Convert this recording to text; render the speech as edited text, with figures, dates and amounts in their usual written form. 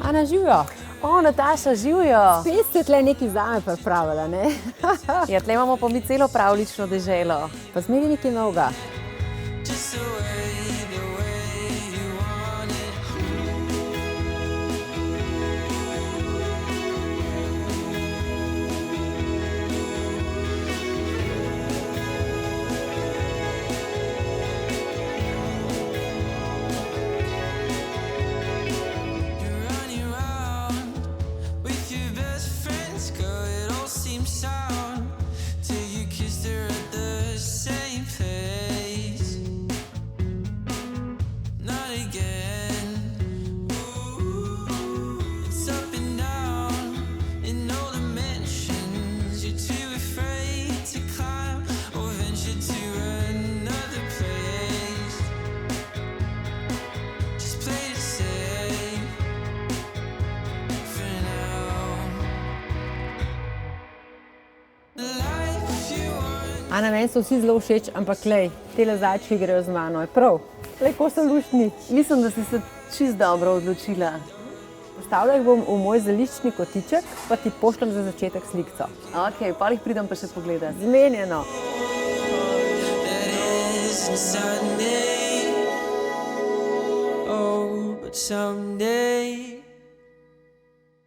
Ana, živijo. O, Nataša, živijo. Spet ste tle nekaj zame pripravila, ne? Ja, tle imamo pa mi celo pravlično deželo. Pa zmeri nekaj novega. Ana, meni so vsi zelo všeč, ampak lej, tele zajčki grejo z mano, je prav. Lej, ko so luštni. Mislim, da si se čisto dobro odločila. Postavila jih bom v moj zeliščni kotiček, pa ti pošljem za začetek slikco. Ok, pa jih pridem pa še pogledat. Zmenjeno. Someday